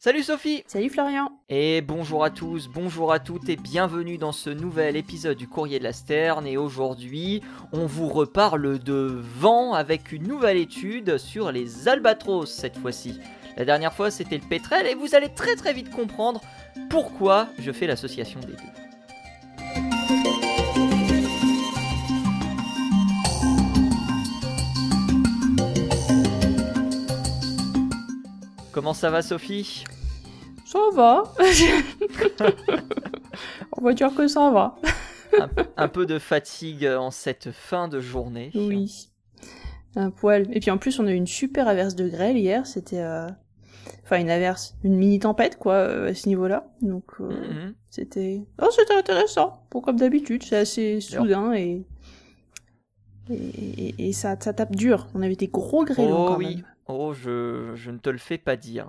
Salut Sophie! Salut Florian! Et bonjour à tous, bonjour à toutes et bienvenue dans ce nouvel épisode du Courrier de la Sterne. Et aujourd'hui, on vous reparle de vent avec une nouvelle étude sur les albatros cette fois-ci. La dernière fois, c'était le pétrel et vous allez très vite comprendre pourquoi je fais l'association des deux. Comment ça va Sophie? Ça va. On va dire que ça va. un peu de fatigue en cette fin de journée. Oui. Un poil. Et puis en plus, on a eu une super averse de grêle hier. C'était... Enfin, une averse. Une mini-tempête, quoi, à ce niveau-là. Donc, c'était... Oh, c'était intéressant. Pour comme d'habitude. C'est assez soudain et ça tape dur. On avait des gros grêlons quand même. Oh, je ne te le fais pas dire.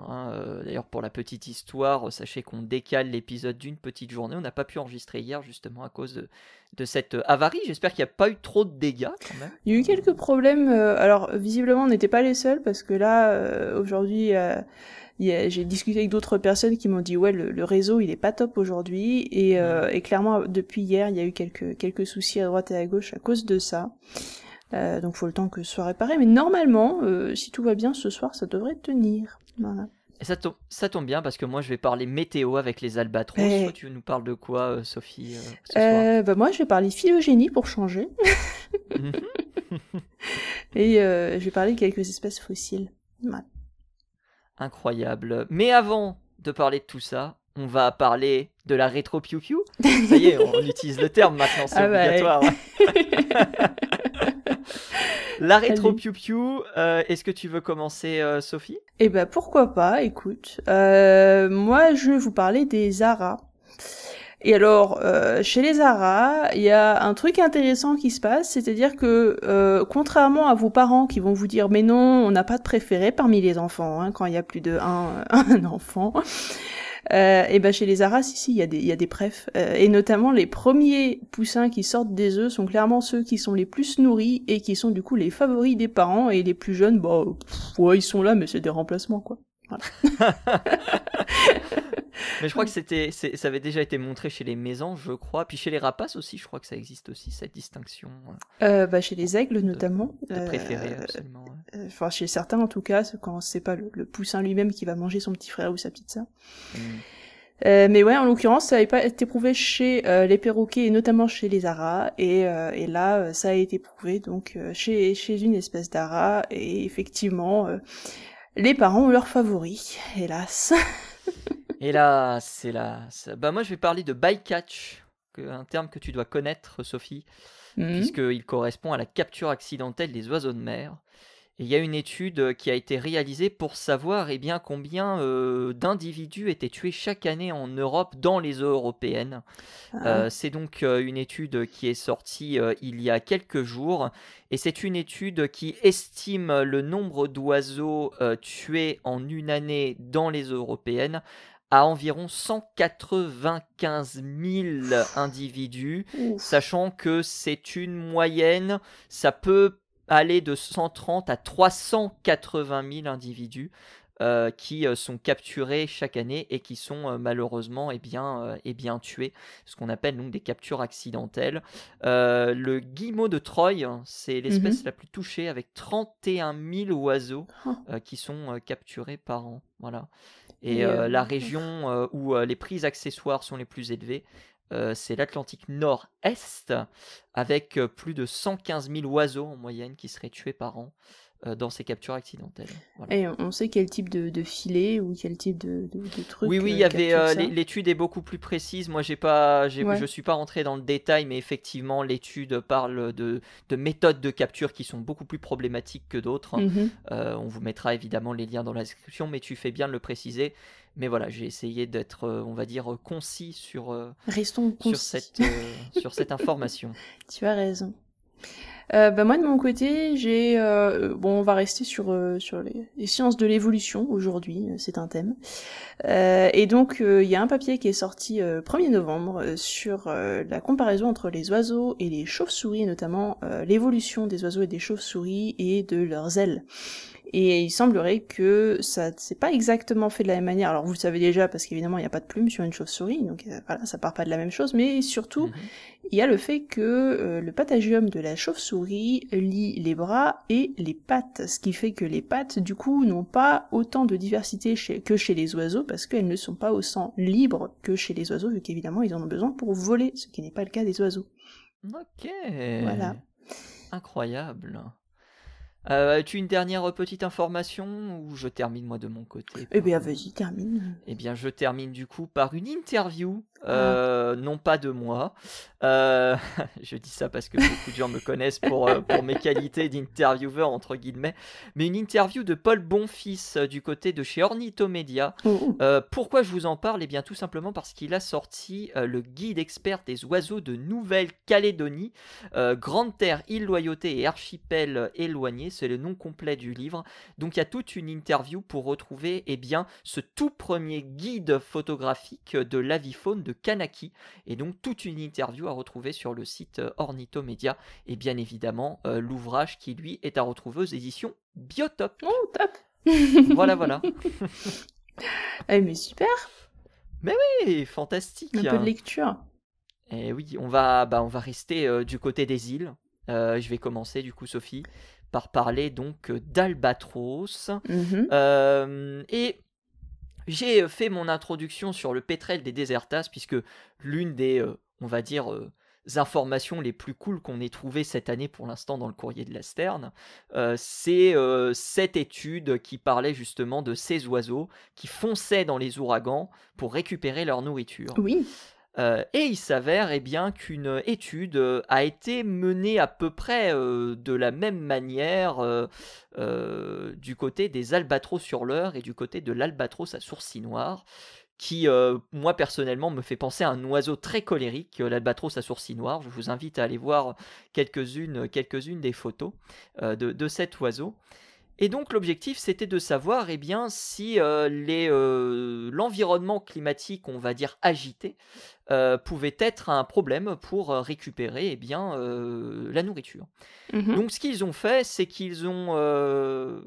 D'ailleurs, pour la petite histoire, sachez qu'on décale l'épisode d'une petite journée. On n'a pas pu enregistrer hier, justement, à cause de cette avarie. J'espère qu'il n'y a pas eu trop de dégâts, quand même. Il y a eu quelques problèmes. Alors, visiblement, on n'était pas les seuls, parce que là, aujourd'hui, j'ai discuté avec d'autres personnes qui m'ont dit, ouais, le réseau, il est pas top aujourd'hui. Et clairement, depuis hier, il y a eu quelques soucis à droite et à gauche à cause de ça. Donc faut le temps que ce soit réparé, mais normalement, si tout va bien ce soir, ça devrait tenir. Voilà. Et ça tombe bien parce que moi je vais parler météo avec les albatros. Toi, tu nous parles de quoi, Sophie, ce soir? Bah moi je vais parler phylogénie pour changer. Et je vais parler de quelques espèces fossiles. Voilà. Incroyable. Mais avant de parler de tout ça, on va parler de la rétro piou piou. Ça y est, on utilise le terme maintenant, c'est obligatoire. Ouais. La rétro piou piou, est-ce que tu veux commencer, Sophie? Eh ben pourquoi pas, écoute. Moi je vais vous parler des aras. Et alors, chez les aras, il y a un truc intéressant qui se passe, c'est-à-dire que, contrairement à vos parents qui vont vous dire « Mais non, on n'a pas de préféré parmi les enfants, hein, quand il y a plus de un enfant », et ben chez les aras, si, il y a des préfs. Et notamment, les premiers poussins qui sortent des œufs sont clairement ceux qui sont les plus nourris et qui sont du coup les favoris des parents, et les plus jeunes, bah, ouais, ils sont là, mais c'est des remplacements, quoi. Voilà. Mais je crois que ça avait déjà été montré chez les mésanges, je crois. Puis chez les rapaces aussi, je crois que ça existe aussi, cette distinction. Bah chez les aigles notamment. De préféré, absolument. Ouais. Enfin, chez certains en tout cas, quand c'est pas le poussin lui-même qui va manger son petit frère ou sa petite sœur. Mais ouais, en l'occurrence, ça avait pas été prouvé chez les perroquets et notamment chez les aras. Et là, ça a été prouvé donc chez une espèce d'aras. Et effectivement, les parents ont leurs favoris, hélas. Hélas. Bah moi je vais parler de bycatch, un terme que tu dois connaître, Sophie, puisqu'il correspond à la capture accidentelle des oiseaux de mer. Et il y a une étude qui a été réalisée pour savoir combien d'individus étaient tués chaque année en Europe dans les eaux européennes. C'est donc une étude qui est sortie il y a quelques jours. Et c'est une étude qui estime le nombre d'oiseaux tués en une année dans les eaux européennes à environ 195 000 individus, sachant que c'est une moyenne, ça peut aller de 130 à 380 000 individus qui sont capturés chaque année et qui sont malheureusement bien tués, ce qu'on appelle donc des captures accidentelles. Le guillemot de Troyes, c'est l'espèce la plus touchée avec 31 000 oiseaux qui sont capturés par an. Voilà. Et la région où les prix accessoires sont les plus élevés, c'est l'Atlantique Nord-Est, avec plus de 115 000 oiseaux en moyenne qui seraient tués par an dans ces captures accidentelles. Voilà. Et on sait quel type de filet ou quel type de truc. Oui, il y avait l'étude est beaucoup plus précise. Moi, je suis pas rentré dans le détail, mais effectivement, l'étude parle de méthodes de capture qui sont beaucoup plus problématiques que d'autres. On vous mettra évidemment les liens dans la description, mais tu fais bien de le préciser. Mais voilà, j'ai essayé d'être, on va dire, concis sur cette information. Tu as raison. Moi de mon côté, on va rester sur les sciences de l'évolution aujourd'hui, c'est un thème. Et donc il y a un papier qui est sorti 1er novembre sur la comparaison entre les oiseaux et les chauves-souris, et notamment l'évolution des oiseaux et des chauves-souris et de leurs ailes. Et il semblerait que ça c'est pas exactement fait de la même manière. Alors vous le savez déjà parce qu'évidemment il n'y a pas de plumes sur une chauve-souris, donc voilà, ça part pas de la même chose. Mais surtout, il y a le fait que le patagium de la chauve-souris lie les bras et les pattes, ce qui fait que les pattes du coup n'ont pas autant de diversité que chez les oiseaux parce qu'elles ne sont pas autant libres que chez les oiseaux, vu qu'évidemment ils en ont besoin pour voler, ce qui n'est pas le cas des oiseaux. Ok. Voilà. Incroyable. As-tu une dernière petite information ou je termine moi de mon côté Eh bien, vas-y, termine. Eh bien, je termine du coup par une interview, non pas de moi. Je dis ça parce que beaucoup de gens me connaissent pour mes qualités d'intervieweur, entre guillemets, mais une interview de Paul Bonfils du côté de chez Ornithomédia. Pourquoi je vous en parle? Eh bien, tout simplement parce qu'il a sorti le guide expert des oiseaux de Nouvelle-Calédonie, Grande Terre, île Loyauté et archipel éloigné, c'est le nom complet du livre. Donc, il y a toute une interview pour retrouver ce tout premier guide photographique de l'avifaune de Kanaki, et donc toute une interview à retrouver sur le site Ornithomédia, et bien évidemment l'ouvrage qui lui est à retrouver aux éditions Biotop. Oh, top. Voilà. Eh mais super. Mais oui, fantastique. Un peu de lecture. Et oui, on va rester du côté des îles. Je vais commencer du coup, Sophie, par parler donc d'albatros. Et j'ai fait mon introduction sur le pétrel des Désertas, puisque l'une des, on va dire, informations les plus cool qu'on ait trouvées cette année pour l'instant dans le courrier de la Sterne, c'est cette étude qui parlait justement de ces oiseaux qui fonçaient dans les ouragans pour récupérer leur nourriture. Oui. Et il s'avère qu'une étude a été menée à peu près de la même manière du côté des albatros hurleurs et du côté de l'albatros à sourcils noirs, qui, moi personnellement, me fait penser à un oiseau très colérique, l'albatros à sourcils noirs. Je vous invite à aller voir quelques-unes des photos de cet oiseau. Et donc l'objectif, c'était de savoir si l'environnement climatique, on va dire agité, pouvait être un problème pour récupérer la nourriture. Donc ce qu'ils ont fait, c'est qu'ils ont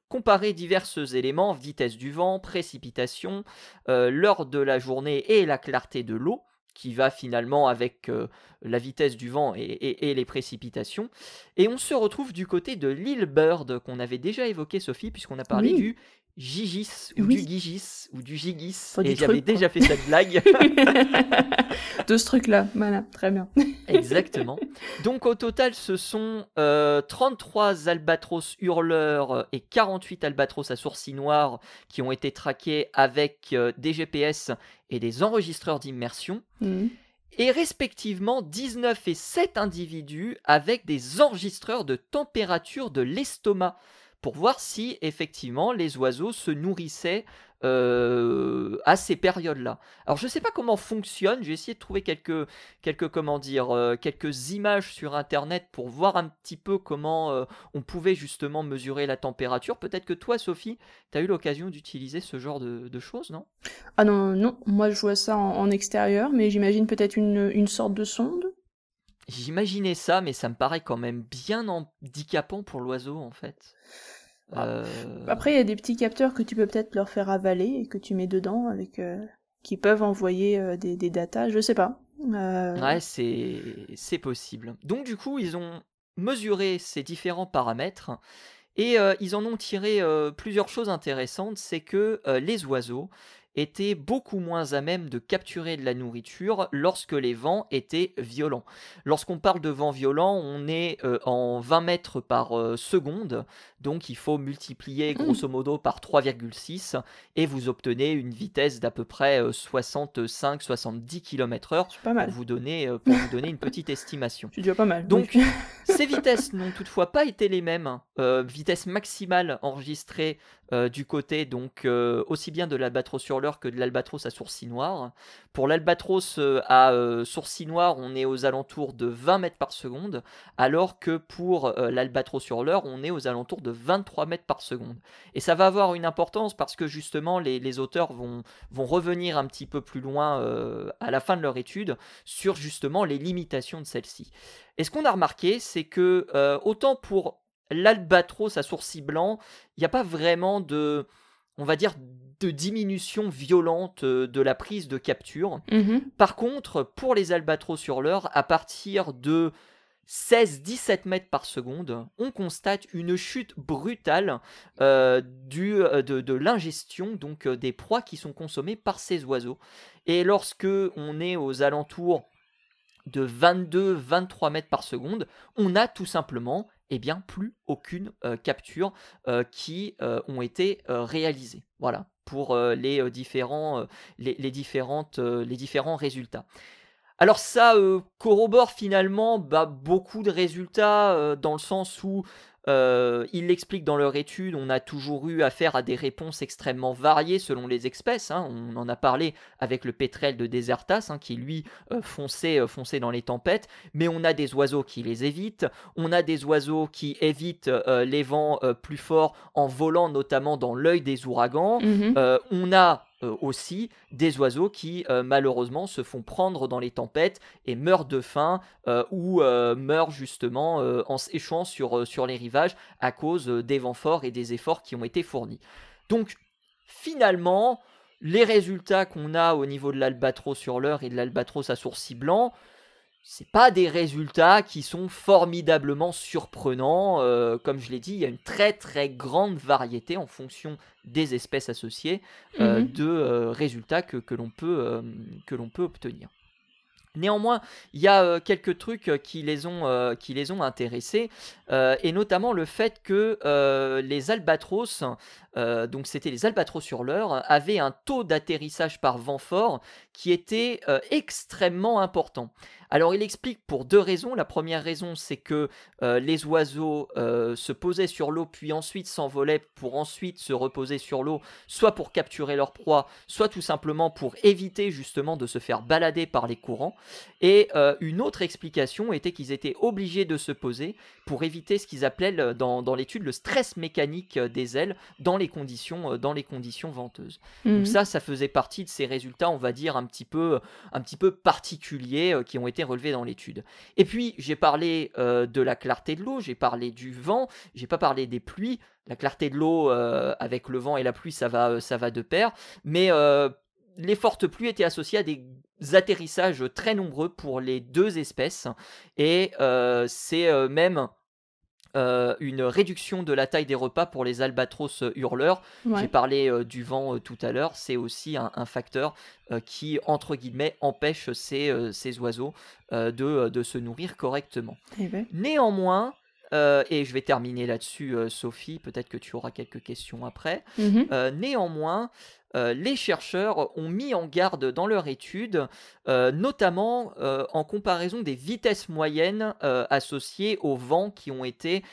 comparé divers éléments, vitesse du vent, précipitation, l'heure de la journée et la clarté de l'eau, qui va finalement avec la vitesse du vent et les précipitations. Et on se retrouve du côté de l'île Bird, qu'on avait déjà évoqué, Sophie, puisqu'on a parlé du Gigis, ou du Gigis, ou du Gigis, et j'avais déjà fait cette blague. De ce truc-là, voilà, très bien. Exactement. Donc au total, ce sont 33 albatros hurleurs et 48 albatros à sourcils noirs qui ont été traqués avec des GPS et des enregistreurs d'immersion. Et respectivement 19 et 7 individus avec des enregistreurs de température de l'estomac, pour voir si effectivement les oiseaux se nourrissaient à ces périodes-là. Alors je ne sais pas comment fonctionne, j'ai essayé de trouver quelques images sur internet pour voir un petit peu comment on pouvait justement mesurer la température. Peut-être que toi, Sophie, tu as eu l'occasion d'utiliser ce genre de choses, non? Ah non, moi je vois ça en extérieur, mais j'imagine peut-être une sorte de sonde. J'imaginais ça, mais ça me paraît quand même bien handicapant pour l'oiseau, en fait. Après, il y a des petits capteurs que tu peux peut-être leur faire avaler et que tu mets dedans, qui peuvent envoyer des datas, je sais pas. Ouais, c'est possible. Donc du coup, ils ont mesuré ces différents paramètres et ils en ont tiré plusieurs choses intéressantes. C'est que les oiseaux étaient beaucoup moins à même de capturer de la nourriture lorsque les vents étaient violents. Lorsqu'on parle de vent violent, on est en 20 mètres par seconde, donc il faut multiplier grosso modo par 3,6 et vous obtenez une vitesse d'à peu près 65-70 km/h pour vous donner une petite estimation. C'est déjà pas mal. Donc ces vitesses n'ont toutefois pas été les mêmes. Vitesse maximale enregistrée du côté donc aussi bien de l'albatros hurleur que de l'albatros à sourcils noirs. Pour l'albatros à sourcils noirs, on est aux alentours de 20 mètres par seconde, alors que pour l'albatros hurleur, on est aux alentours de 23 mètres par seconde. Et ça va avoir une importance parce que justement les auteurs vont revenir un petit peu plus loin à la fin de leur étude sur justement les limitations de celle-ci. Et ce qu'on a remarqué, c'est que autant pour l'albatros à sourcils blancs, il n'y a pas vraiment on va dire, de diminution violente de la prise de capture. Par contre, pour les albatros hurleurs, à partir de 16-17 mètres par seconde, on constate une chute brutale de l'ingestion donc des proies qui sont consommées par ces oiseaux. Et lorsque on est aux alentours de 22-23 mètres par seconde, on n'a tout simplement plus aucune capture qui ont été réalisées. Voilà, pour les différents résultats. Alors ça corrobore finalement beaucoup de résultats dans le sens où ils l'expliquent dans leur étude, on a toujours eu affaire à des réponses extrêmement variées selon les espèces. On en a parlé avec le pétrel de Desertas qui lui fonçait dans les tempêtes, mais on a des oiseaux qui les évitent, on a des oiseaux qui évitent les vents plus forts en volant notamment dans l'œil des ouragans, on a aussi des oiseaux qui malheureusement se font prendre dans les tempêtes et meurent de faim ou meurent justement en s'échouant sur les rivages à cause des vents forts et des efforts qui ont été fournis. Donc finalement, les résultats qu'on a au niveau de l'albatros hurleur et de l'albatros à sourcils blancs, c'est pas des résultats qui sont formidablement surprenants. Comme je l'ai dit, il y a une très très grande variété en fonction des espèces associées de résultats que l'on peut obtenir. Néanmoins, il y a quelques trucs qui les ont intéressés, et notamment le fait que les albatros, donc c'était les albatros hurleurs, avaient un taux d'atterrissage par vent fort qui était extrêmement important. Alors il explique pour deux raisons. La première raison, c'est que les oiseaux se posaient sur l'eau puis ensuite s'envolaient pour ensuite se reposer sur l'eau, soit pour capturer leur proie, soit tout simplement pour éviter justement de se faire balader par les courants. Et une autre explication était qu'ils étaient obligés de se poser pour éviter ce qu'ils appelaient dans l'étude le stress mécanique des ailes dans les conditions venteuses. Donc ça faisait partie de ces résultats, on va dire, un petit peu particuliers qui ont été relevés dans l'étude. Et puis j'ai parlé de la clarté de l'eau, j'ai parlé du vent, j'ai pas parlé des pluies. La clarté de l'eau avec le vent et la pluie, ça va de pair, mais les fortes pluies étaient associées à des atterrissages très nombreux pour les deux espèces, et c'est même une réduction de la taille des repas pour les albatros hurleurs. J'ai parlé du vent tout à l'heure, c'est aussi un facteur qui, entre guillemets, empêche ces oiseaux de se nourrir correctement. Néanmoins, et je vais terminer là-dessus, Sophie, peut-être que tu auras quelques questions après. Néanmoins, les chercheurs ont mis en garde dans leur étude, notamment en comparaison des vitesses moyennes associées aux vents qui ont été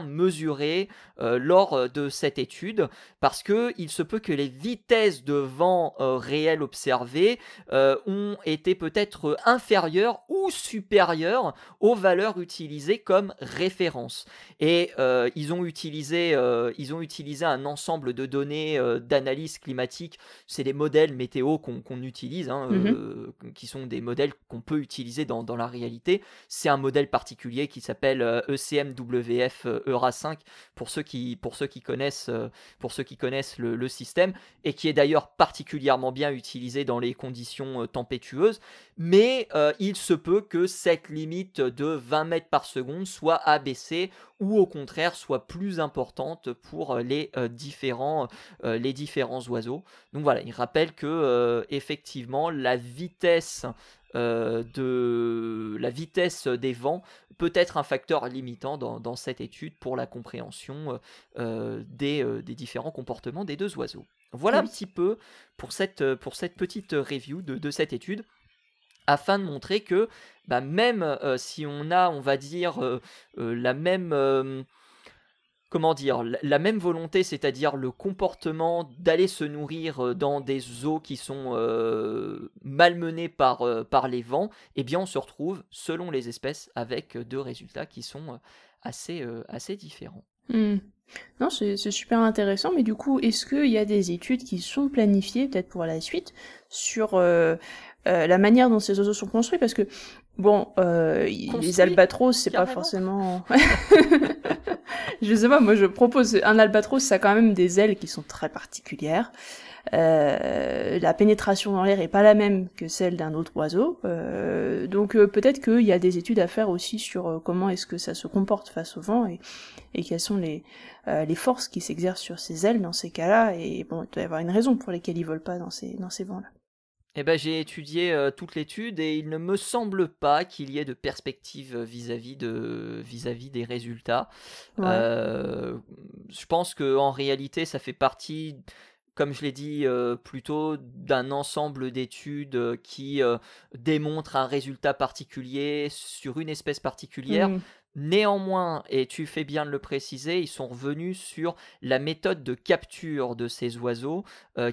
mesurés lors de cette étude, parce qu'il se peut que les vitesses de vent réelles observées ont été peut-être inférieures ou supérieures aux valeurs utilisées comme référence. Et ils ont utilisé un ensemble de données d'analyse climatique. C'est des modèles météo qu'on utilise, qui sont des modèles qu'on peut utiliser dans la réalité. C'est un modèle particulier qui s'appelle ECMWF ERA5 pour ceux qui connaissent le système, et qui est d'ailleurs particulièrement bien utilisé dans les conditions tempétueuses. Mais il se peut que cette limite de 20 mètres par seconde soit abaissée ou au contraire soit plus importante pour les différents oiseaux. Donc voilà, il rappelle que effectivement la vitesse des vents peut être un facteur limitant dans cette étude pour la compréhension des différents comportements des deux oiseaux. Voilà un petit peu pour cette petite review de cette étude, afin de montrer que même si on a, on va dire, la même volonté, c'est-à-dire le comportement d'aller se nourrir dans des eaux qui sont malmenées par les vents, on se retrouve, selon les espèces, avec deux résultats qui sont assez différents. Non, c'est super intéressant, mais du coup, est-ce qu'il y a des études qui sont planifiées, peut-être pour la suite, sur la manière dont ces oiseaux sont construits? Parce que Bon, les albatros, c'est pas forcément... Je sais pas, moi je propose... Un albatros, ça a quand même des ailes qui sont très particulières. La pénétration dans l'air est pas la même que celle d'un autre oiseau. Donc peut-être qu'il y a des études à faire aussi sur comment est-ce que ça se comporte face au vent et quelles sont les forces qui s'exercent sur ses ailes dans ces cas-là. Et bon, il doit y avoir une raison pour lesquelles ils volent pas dans ces vents-là. Eh ben, j'ai étudié toute l'étude et il ne me semble pas qu'il y ait de perspective vis-à-vis des résultats. Ouais. Je pense qu'en réalité, ça fait partie, comme je l'ai dit plutôt, d'un ensemble d'études qui démontrent un résultat particulier sur une espèce particulière. Néanmoins, et tu fais bien de le préciser, ils sont revenus sur la méthode de capture de ces oiseaux,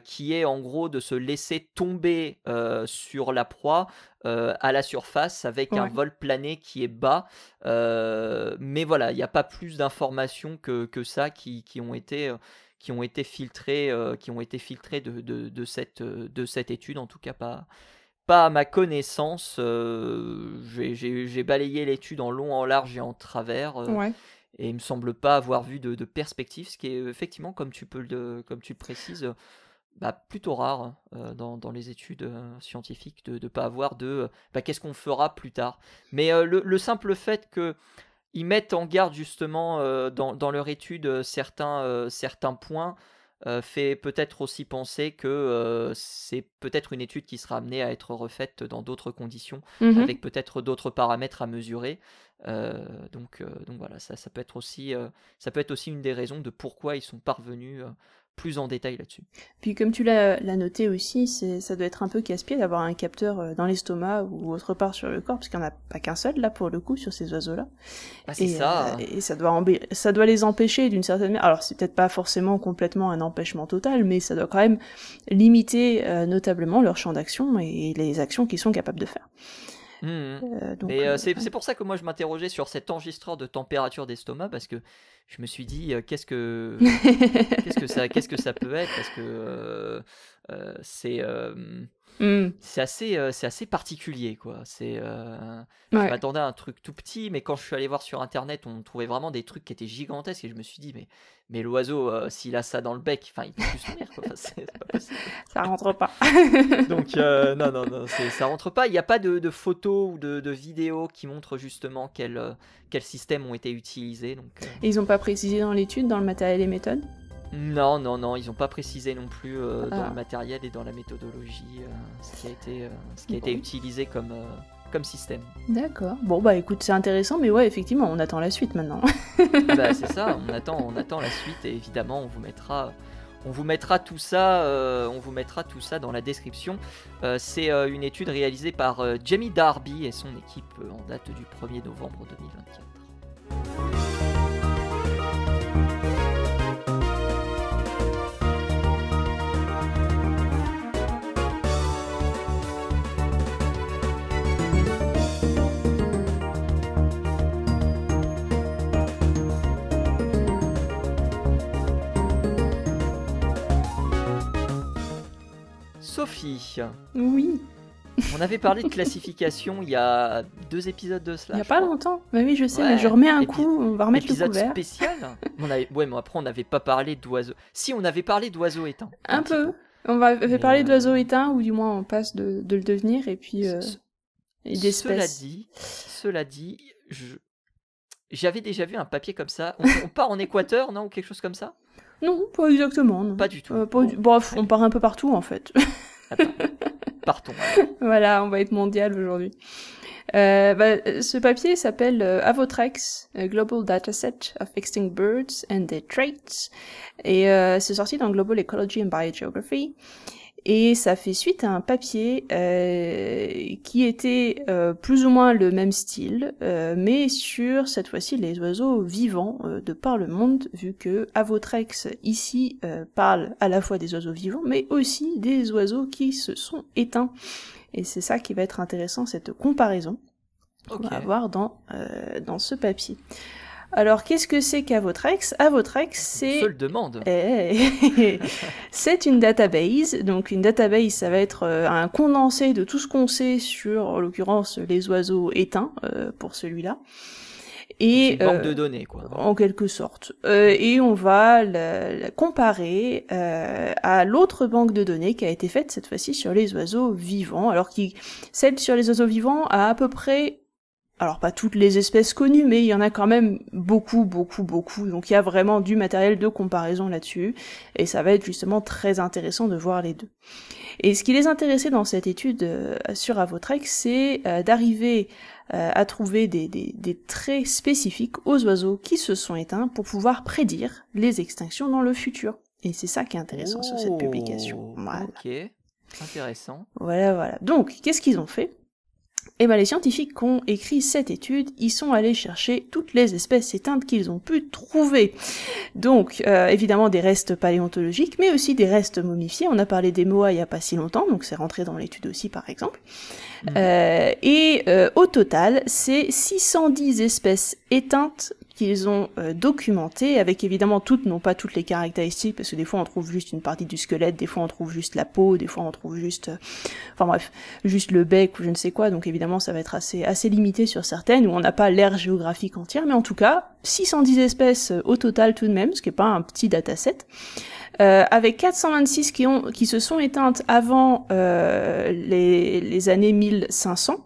qui est en gros de se laisser tomber sur la proie à la surface avec un vol plané qui est bas. Mais voilà, il n'y a pas plus d'informations que ça qui ont été filtrées, de cette étude, en tout cas pas à ma connaissance. J'ai balayé l'étude en long, en large et en travers, et il me semble pas avoir vu de perspective, ce qui est effectivement, comme tu le précises, plutôt rare dans les études scientifiques de pas avoir de qu'est-ce qu'on fera plus tard. Mais le simple fait qu'ils mettent en garde justement dans leur étude certains points fait peut-être aussi penser que c'est peut-être une étude qui sera amenée à être refaite dans d'autres conditions, avec peut-être d'autres paramètres à mesurer. Donc voilà, ça peut être aussi une des raisons de pourquoi ils sont parvenus plus en détail là-dessus. Puis comme tu l'as noté aussi, ça doit être un peu casse-pied d'avoir un capteur dans l'estomac ou autre part sur le corps, parce qu'il n'y en a pas qu'un seul là pour le coup sur ces oiseaux-là. C'est ça. Et ça doit les empêcher d'une certaine manière. Alors c'est peut-être pas forcément complètement un empêchement total, mais ça doit quand même limiter notablement leur champ d'action et les actions qu'ils sont capables de faire. C'est pour ça que moi je m'interrogeais sur cet enregistreur de température d'estomac, parce que je me suis dit qu'est-ce que ça peut être, parce que c'est assez particulier, quoi. Je m'attendais à un truc tout petit, mais quand je suis allé voir sur internet, on trouvait vraiment des trucs qui étaient gigantesques, et je me suis dit mais l'oiseau, s'il a ça dans le bec, il peut plus mourir, quoi. C'est pas possible. Ça rentre pas. Donc non, ça rentre pas. Il n'y a pas de photos ou de vidéos qui montrent justement quels systèmes ont été utilisés. Donc, Et ils n'ont pas précisé dans l'étude, dans le matériel et méthode? Non, ils n'ont pas précisé non plus dans le matériel et dans la méthodologie ce qui a été utilisé comme système. D'accord. Bon écoute, c'est intéressant, mais ouais, effectivement, on attend la suite maintenant. C'est ça, on attend la suite, et évidemment on vous mettra tout ça dans la description. C'est une étude réalisée par Jamie Darby et son équipe en date du 1er novembre 2024. Sophie. Oui. On avait parlé de classification il y a 2 épisodes de cela. Il n'y a pas longtemps. Oui, je sais, mais je remets un coup, on va remettre le couvert. Épisode spécial. Mais après on n'avait pas parlé d'oiseaux. Si, on avait parlé d'oiseaux éteints. Un peu. On avait parlé d'oiseaux éteints, ou du moins on passe de le devenir, et puis d'espèces. Cela dit, j'avais déjà vu un papiie comme ça. On part en Équateur, non, ou quelque chose comme ça? Non, pas exactement. Non. Pas du tout. On part un peu partout en fait. Partons. Voilà, on va être mondial aujourd'hui. Ce papier s'appelle Avotrex, a Global Dataset of Extinct Birds and Their Traits, et c'est sorti dans Global Ecology and Biogeography. Et ça fait suite à un papier qui était plus ou moins le même style, mais sur cette fois-ci les oiseaux vivants de par le monde, vu que Avotrex ici parle à la fois des oiseaux vivants, mais aussi des oiseaux qui se sont éteints. Et c'est ça qui va être intéressant, cette comparaison qu'on va avoir dans ce papier. Alors, qu'est-ce que c'est qu'Avotrex? Avotrex, c'est... Seule demande. C'est une database. Donc, une database, ça va être un condensé de tout ce qu'on sait sur, en l'occurrence, les oiseaux éteints, pour celui-là. Et une banque de données, quoi. En quelque sorte. Et on va la comparer à l'autre banque de données qui a été faite cette fois-ci sur les oiseaux vivants. Alors, celle sur les oiseaux vivants a à peu près... Alors pas toutes les espèces connues, mais il y en a quand même beaucoup. Donc il y a vraiment du matériel de comparaison là-dessus, et ça va être justement très intéressant de voir les deux. Et ce qui les intéressait dans cette étude sur Avotrex, c'est d'arriver à trouver des traits spécifiques aux oiseaux qui se sont éteints pour pouvoir prédire les extinctions dans le futur. Et c'est ça qui est intéressant sur cette publication. Voilà. Ok, intéressant. Voilà. Donc, qu'est-ce qu'ils ont fait ? Eh ben, les scientifiques qui ont écrit cette étude, ils sont allés chercher toutes les espèces éteintes qu'ils ont pu trouver. Donc, évidemment, des restes paléontologiques, mais aussi des restes momifiés. On a parlé des Moas il n'y a pas si longtemps, donc c'est rentré dans l'étude aussi, par exemple. Au total, c'est 610 espèces éteintes qu'ils ont documentées, avec évidemment toutes, non pas toutes les caractéristiques, parce que des fois on trouve juste une partie du squelette, des fois on trouve juste la peau, des fois on trouve juste, juste le bec ou je ne sais quoi, donc évidemment ça va être assez limité sur certaines, où on n'a pas l'aire géographique entière, mais en tout cas, 610 espèces au total tout de même, ce qui n'est pas un petit dataset, avec 426 qui se sont éteintes avant les années 1500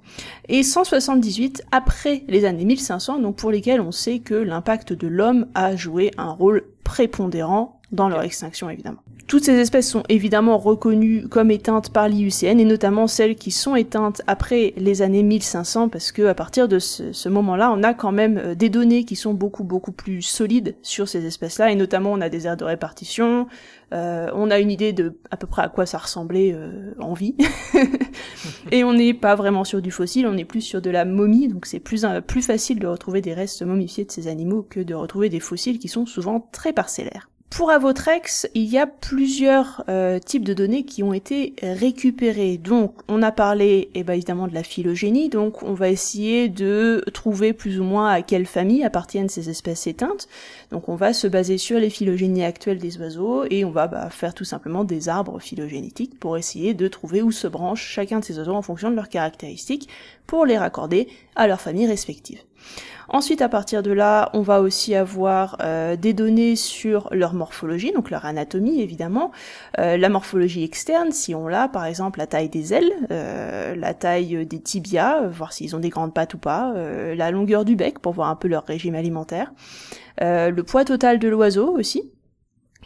et 178 après les années 1500, donc pour lesquelles on sait que l'impact de l'homme a joué un rôle prépondérant dans leur extinction, évidemment. Toutes ces espèces sont évidemment reconnues comme éteintes par l'IUCN, et notamment celles qui sont éteintes après les années 1500, parce que à partir de ce moment-là, on a quand même des données qui sont beaucoup plus solides sur ces espèces-là, et notamment on a des aires de répartition, on a une idée de à peu près à quoi ça ressemblait en vie, et on n'est pas vraiment sur du fossile, on est plus sur de la momie, donc c'est plus facile de retrouver des restes momifiés de ces animaux que de retrouver des fossiles qui sont souvent très parcellaires. Pour Avotrex, il y a plusieurs types de données qui ont été récupérées. Donc, on a parlé évidemment de la phylogénie, donc on va essayer de trouver plus ou moins à quelle famille appartiennent ces espèces éteintes. Donc, on va se baser sur les phylogénies actuelles des oiseaux et on va faire tout simplement des arbres phylogénétiques pour essayer de trouver où se branche chacun de ces oiseaux en fonction de leurs caractéristiques pour les raccorder à leurs familles respectives. Ensuite, à partir de là, on va aussi avoir des données sur leur morphologie, donc leur anatomie évidemment, la morphologie externe, si on l'a, par exemple la taille des ailes, la taille des tibias, voir s'ils ont des grandes pattes ou pas, la longueur du bec pour voir un peu leur régime alimentaire, le poids total de l'oiseau aussi,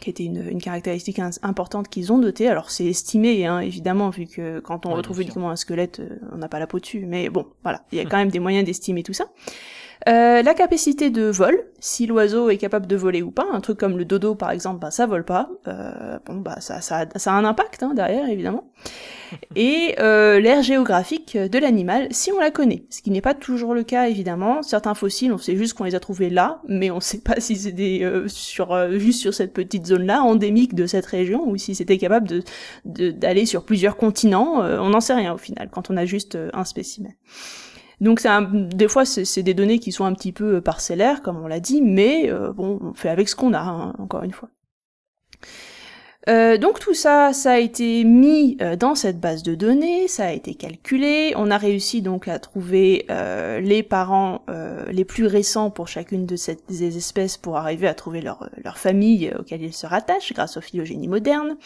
qui était une caractéristique importante qu'ils ont notée. Alors c'est estimé, hein, évidemment, vu que quand on retrouve uniquement un squelette, on n'a pas la peau dessus, mais bon, voilà, il y a quand même des moyens d'estimer tout ça. La capacité de vol, si l'oiseau est capable de voler ou pas, un truc comme le dodo par exemple, ça vole pas, ça a un impact derrière évidemment. Et l'aire géographique de l'animal, si on la connaît, ce qui n'est pas toujours le cas évidemment. Certains fossiles, on sait juste qu'on les a trouvés là, mais on sait pas si c'est juste sur cette petite zone-là, endémique de cette région, ou si c'était capable d'aller sur plusieurs continents, on n'en sait rien au final, quand on a juste un spécimen. Donc des fois c'est des données qui sont un petit peu parcellaires, comme on l'a dit, mais on fait avec ce qu'on a, encore une fois. Donc tout ça a été mis dans cette base de données, ça a été calculé, on a réussi donc à trouver les parents les plus récents pour chacune de ces espèces pour arriver à trouver leur famille auxquelles ils se rattachent grâce aux phylogénies modernes.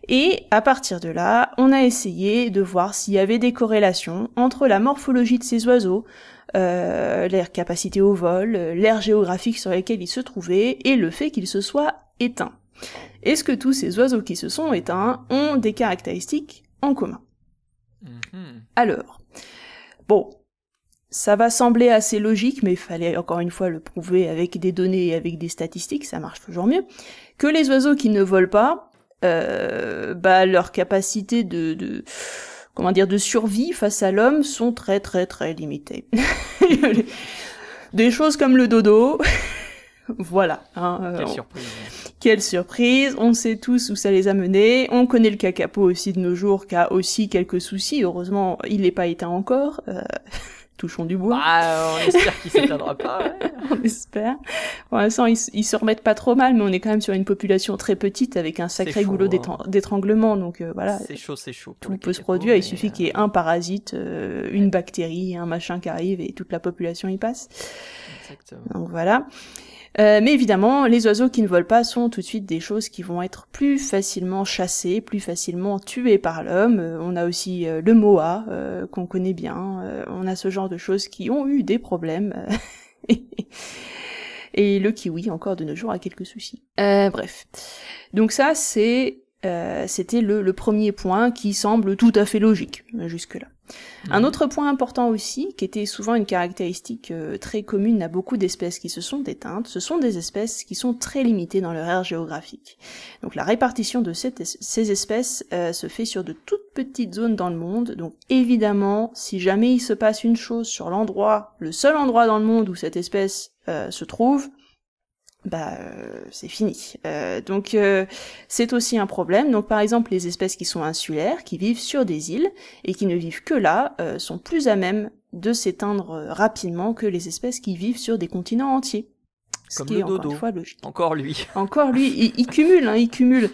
Et à partir de là, on a essayé de voir s'il y avait des corrélations entre la morphologie de ces oiseaux, leur capacité au vol, l'aire géographique sur laquelle ils se trouvaient, et le fait qu'ils se soient éteints. Est-ce que tous ces oiseaux qui se sont éteints ont des caractéristiques en commun ? Alors, ça va sembler assez logique, mais il fallait encore une fois le prouver avec des données et avec des statistiques, ça marche toujours mieux, que les oiseaux qui ne volent pas, leur capacité de survie face à l'homme sont très limitées. Des choses comme le dodo, voilà. Quelle surprise. Quelle surprise, on sait tous où ça les a menés, on connaît le kakapo aussi de nos jours, qui a aussi quelques soucis, heureusement il n'est pas éteint encore, touchons du bois. On espère qu'il s'éteindra pas. Ouais. On espère. Pour l'instant, ils se remettent pas trop mal, mais on est quand même sur une population très petite avec un sacré goulot d'étranglement. Donc voilà. C'est chaud. Tout peut se produire. Il suffit qu'il y ait un parasite, une bactérie, un machin qui arrive et toute la population y passe. Exactement. Donc voilà. Mais évidemment, les oiseaux qui ne volent pas sont tout de suite des choses qui vont être plus facilement chassées, plus facilement tuées par l'homme. On a aussi le moa, qu'on connaît bien. On a ce genre de choses qui ont eu des problèmes. Et le kiwi, encore de nos jours, a quelques soucis. Bref. Donc ça, c'était le premier point qui semble tout à fait logique, jusque-là. Un autre point important aussi, qui était souvent une caractéristique très commune à beaucoup d'espèces qui se sont éteintes, ce sont des espèces qui sont très limitées dans leur aire géographique. Donc la répartition de ces espèces se fait sur de toutes petites zones dans le monde, donc évidemment, si jamais il se passe une chose sur le seul endroit dans le monde où cette espèce se trouve, c'est fini. Donc c'est aussi un problème. Donc par exemple les espèces qui sont insulaires, qui vivent sur des îles et qui ne vivent que là, sont plus à même de s'éteindre rapidement que les espèces qui vivent sur des continents entiers. Comme le dodo. Encore une fois logique. Encore lui, il cumule, il cumule.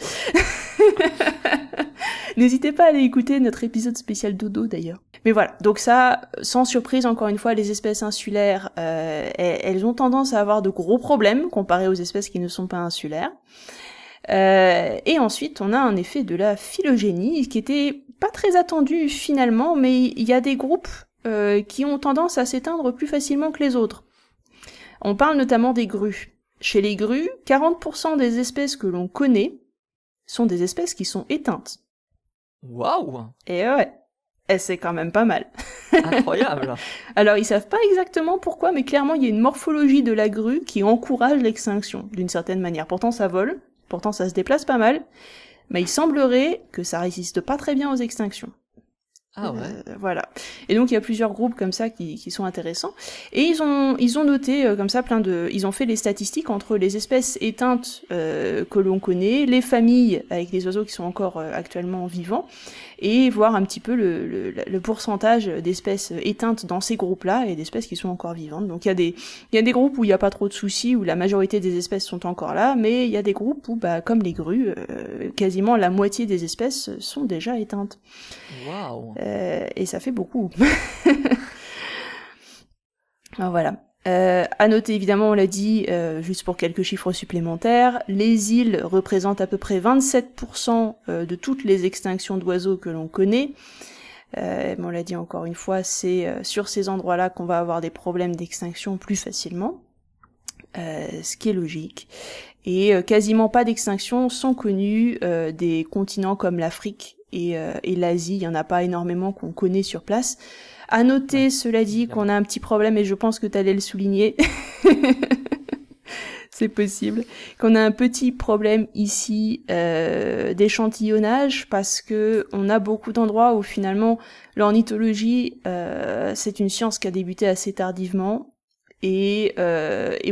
N'hésitez pas à aller écouter notre épisode spécial dodo d'ailleurs. Mais voilà, donc ça, sans surprise, encore une fois, les espèces insulaires, elles ont tendance à avoir de gros problèmes comparées aux espèces qui ne sont pas insulaires. Et ensuite, on a un effet de la phylogénie qui était pas très attendu finalement, mais il y a des groupes qui ont tendance à s'éteindre plus facilement que les autres. On parle notamment des grues. Chez les grues, 40% des espèces que l'on connaît sont des espèces qui sont éteintes. Waouh! Et ouais, c'est quand même pas mal. Incroyable. Alors, ils savent pas exactement pourquoi, mais clairement, il y a une morphologie de la grue qui encourage l'extinction, d'une certaine manière. Pourtant, ça vole, pourtant, ça se déplace pas mal, mais il semblerait que ça résiste pas très bien aux extinctions. Ah ouais. Voilà. Et donc il y a plusieurs groupes comme ça qui sont intéressants. Et ils ont noté comme ça ils ont fait les statistiques entre les espèces éteintes que l'on connaît, les familles avec les oiseaux qui sont encore actuellement vivants, et voir un petit peu le pourcentage d'espèces éteintes dans ces groupes-là et d'espèces qui sont encore vivantes. Donc il y a des groupes où il n'y a pas trop de soucis, où la majorité des espèces sont encore là, mais il y a des groupes où, comme les grues, quasiment la moitié des espèces sont déjà éteintes. Waouh. Et ça fait beaucoup. Alors voilà. À noter, évidemment, on l'a dit, juste pour quelques chiffres supplémentaires, les îles représentent à peu près 27% de toutes les extinctions d'oiseaux que l'on connaît. On l'a dit encore une fois, c'est sur ces endroits-là qu'on va avoir des problèmes d'extinction plus facilement, ce qui est logique. Et quasiment pas d'extinctions sont connues des continents comme l'Afrique et l'Asie. Il y en a pas énormément qu'on connaît sur place. À noter, cela dit, qu'on a un petit problème, et je pense que tu allais le souligner, c'est possible, qu'on a un petit problème ici d'échantillonnage, parce que on a beaucoup d'endroits où finalement l'ornithologie, c'est une science qui a débuté assez tardivement, et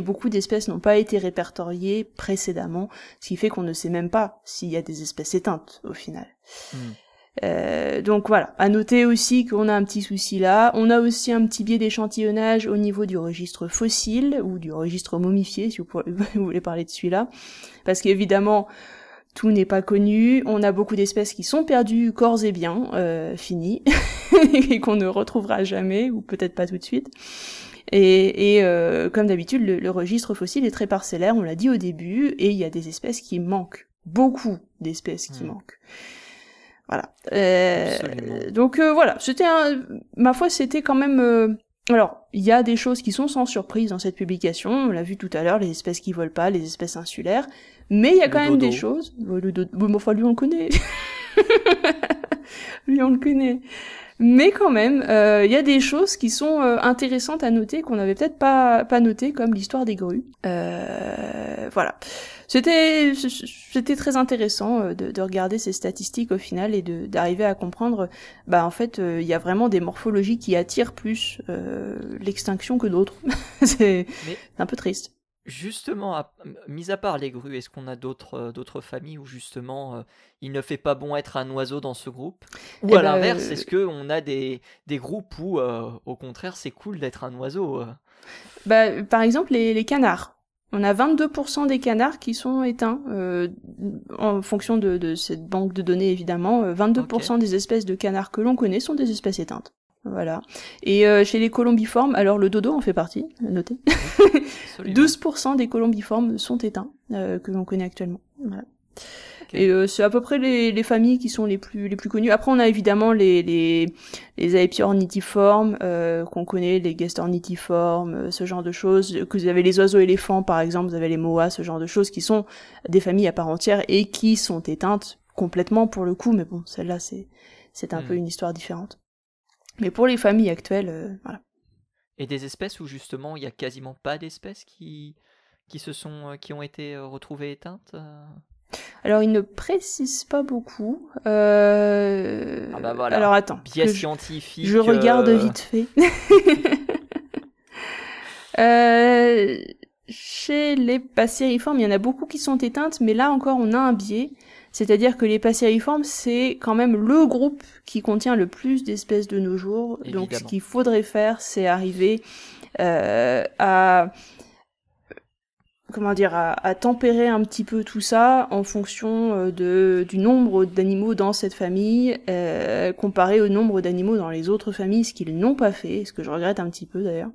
beaucoup d'espèces n'ont pas été répertoriées précédemment, ce qui fait qu'on ne sait même pas s'il y a des espèces éteintes au final. Donc voilà, à noter aussi qu'on a un petit souci là. On a aussi un petit biais d'échantillonnage au niveau du registre fossile ou du registre momifié, si vous voulez parler de celui-là, parce qu'évidemment tout n'est pas connu. On a beaucoup d'espèces qui sont perdues corps et biens, finies, et qu'on ne retrouvera jamais, ou peut-être pas tout de suite. Et comme d'habitude, le registre fossile est très parcellaire, on l'a dit au début, et il y a des espèces qui manquent, beaucoup d'espèces qui manquent. Voilà. Donc voilà, ma foi, c'était quand même. Alors, il y a des choses qui sont sans surprise dans cette publication. On l'a vu tout à l'heure, les espèces qui volent pas, les espèces insulaires. Mais il y a quand même des choses. Le dodo, enfin, lui on le connaît. Lui on le connaît. Mais quand même, il y a des choses qui sont intéressantes à noter qu'on n'avait peut-être pas notées, comme l'histoire des grues. Voilà. C'était très intéressant de regarder ces statistiques au final et d'arriver à comprendre, en fait, il y a vraiment des morphologies qui attirent plus l'extinction que d'autres. C'est un peu triste. Justement, mis à part les grues, est-ce qu'on a d'autres familles où justement il ne fait pas bon être un oiseau dans ce groupe? Ou à l'inverse, est-ce qu'on a des groupes où au contraire c'est cool d'être un oiseau? Par exemple, les canards. On a 22% des canards qui sont éteints, en fonction de cette banque de données évidemment. 22% des espèces de canards que l'on connaît sont des espèces éteintes. Voilà. Et chez les colombiformes, alors le dodo en fait partie, notez. 12% des colombiformes sont éteints, que l'on connaît actuellement. Voilà. Okay. Et c'est à peu près les familles qui sont les plus connues. Après, on a évidemment les aepyornithiformes qu'on connaît, les gastornithiformes, ce genre de choses. Que vous avez les oiseaux éléphants, par exemple, vous avez les moas, ce genre de choses qui sont des familles à part entière et qui sont éteintes complètement pour le coup. Mais bon, celle-là, c'est un peu une histoire différente. Mais pour les familles actuelles, voilà. Et des espèces où justement il y a quasiment pas d'espèces qui ont été retrouvées éteintes? Alors il ne précise pas beaucoup. Ah bah voilà. Alors attends. Biais scientifique. Je regarde vite fait. Chez les passeriformes, il y en a beaucoup qui sont éteintes, mais là encore on a un biais. C'est-à-dire que les passeriformes, c'est quand même le groupe qui contient le plus d'espèces de nos jours. Évidemment. Donc ce qu'il faudrait faire, c'est arriver à tempérer un petit peu tout ça en fonction du nombre d'animaux dans cette famille, comparé au nombre d'animaux dans les autres familles, ce qu'ils n'ont pas fait, ce que je regrette un petit peu d'ailleurs.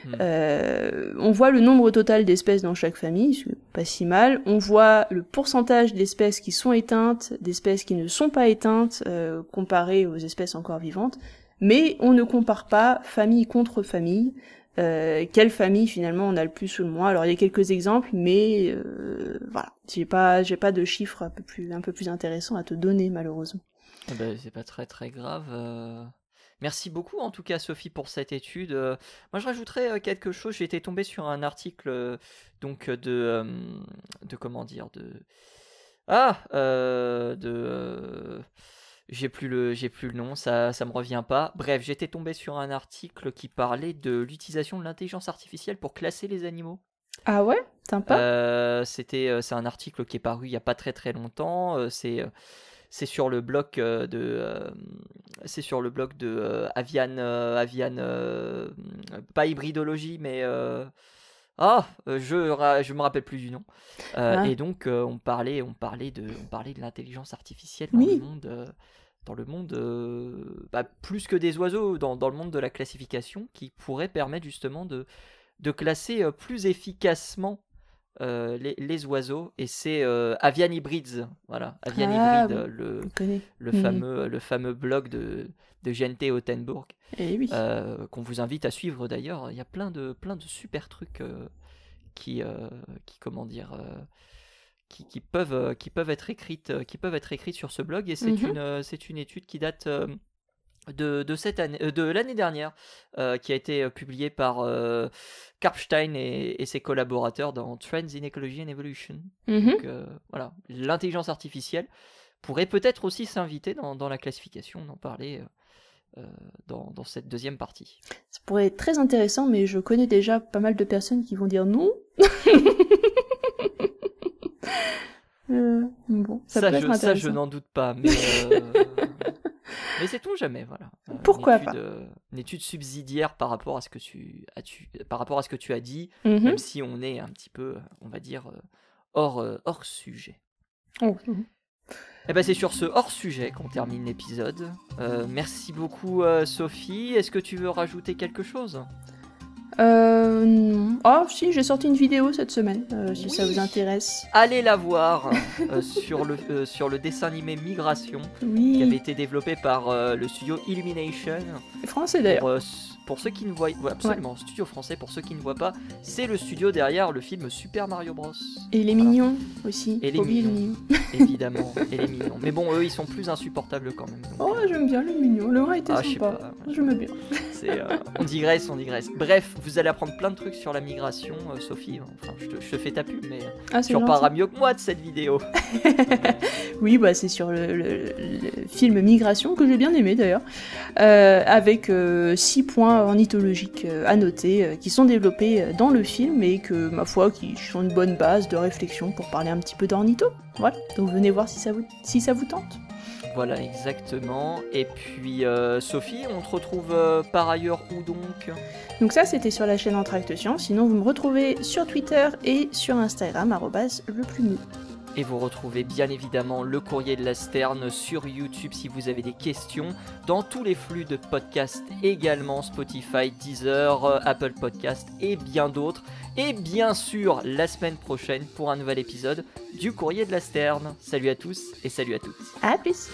On voit le nombre total d'espèces dans chaque famille, c'est pas si mal. On voit le pourcentage d'espèces qui sont éteintes, d'espèces qui ne sont pas éteintes, comparé aux espèces encore vivantes. Mais on ne compare pas famille contre famille. Quelle famille finalement on a le plus sous le moins. Alors il y a quelques exemples, mais voilà, j'ai pas de chiffres un peu plus intéressants à te donner malheureusement. C'est pas très très grave. Merci beaucoup en tout cas Sophie pour cette étude. Moi je rajouterais quelque chose. J'ai été tombé sur un article donc de comment dire j'ai plus le nom, ça me revient pas. Bref, j'étais tombé sur un article qui parlait de l'utilisation de l'intelligence artificielle pour classer les animaux. Ah ouais, sympa. C'est un article qui est paru il y a pas très très longtemps. C'est sur le blog de Avian, pas hybridologie, mais je me rappelle plus du nom. Et donc on parlait de l'intelligence artificielle dans le monde, plus que des oiseaux, dans le monde de la classification, qui pourrait permettre justement de classer plus efficacement les oiseaux, et c'est Avian Hybrids, voilà, Avian Hybrid, le fameux blog de GNT Ottenburg, qu'on vous invite à suivre d'ailleurs. Il y a plein de super trucs qui peuvent être écrites sur ce blog, et c'est une étude qui date de cette année, de l'année dernière, qui a été publiée par Karpstein et ses collaborateurs dans Trends in Ecology and Evolution. Donc voilà, l'intelligence artificielle pourrait peut-être aussi s'inviter dans la classification, d'en parler dans cette deuxième partie. Ça pourrait être très intéressant, mais je connais déjà pas mal de personnes qui vont dire non. Bon, ça peut être intéressant. Ça, je n'en doute pas, mais mais sait-on jamais, voilà. Pourquoi pas. Une étude subsidiaire par rapport à ce que tu as dit, même si on est un petit peu, on va dire, hors sujet. Et ben c'est sur ce hors sujet qu'on termine l'épisode. Merci beaucoup Sophie. Est-ce que tu veux rajouter quelque chose ? Non. Ah si, j'ai sorti une vidéo cette semaine, si ça vous intéresse. Allez la voir sur le dessin animé Migration, qui avait été développé par le studio Illumination. Français d'ailleurs. Pour ceux qui ne voient, absolument, studio français. Pour ceux qui ne voient pas, c'est le studio derrière le film Super Mario Bros. Et les mignons aussi. Et les mignons, évidemment. Et les mignons. Mais bon, eux, ils sont plus insupportables quand même. Donc, j'aime bien les mignons. Le vrai était sympa. J'aime bien. On digresse. Bref, vous allez apprendre plein de trucs sur la migration, Sophie. Enfin, je te fais ta pub, mais tu en parleras mieux que moi de cette vidéo. Oui, c'est sur le film Migration, que j'ai bien aimé d'ailleurs, avec 6 points points ornithologiques à noter, qui sont développés dans le film et que, ma foi, qui sont une bonne base de réflexion pour parler un petit peu d'ornitho. Voilà, donc venez voir si ça vous tente. Voilà, exactement. Et puis, Sophie, on te retrouve par ailleurs où donc ? Donc ça, c'était sur la chaîne Entracte Science. Sinon, vous me retrouvez sur Twitter et sur Instagram, @leplumu. Et vous retrouvez bien évidemment le Courrier de la Sterne sur YouTube si vous avez des questions, dans tous les flux de podcasts également, Spotify, Deezer, Apple Podcasts et bien d'autres. Et bien sûr, la semaine prochaine pour un nouvel épisode du Courrier de la Sterne. Salut à tous et salut à toutes. À plus.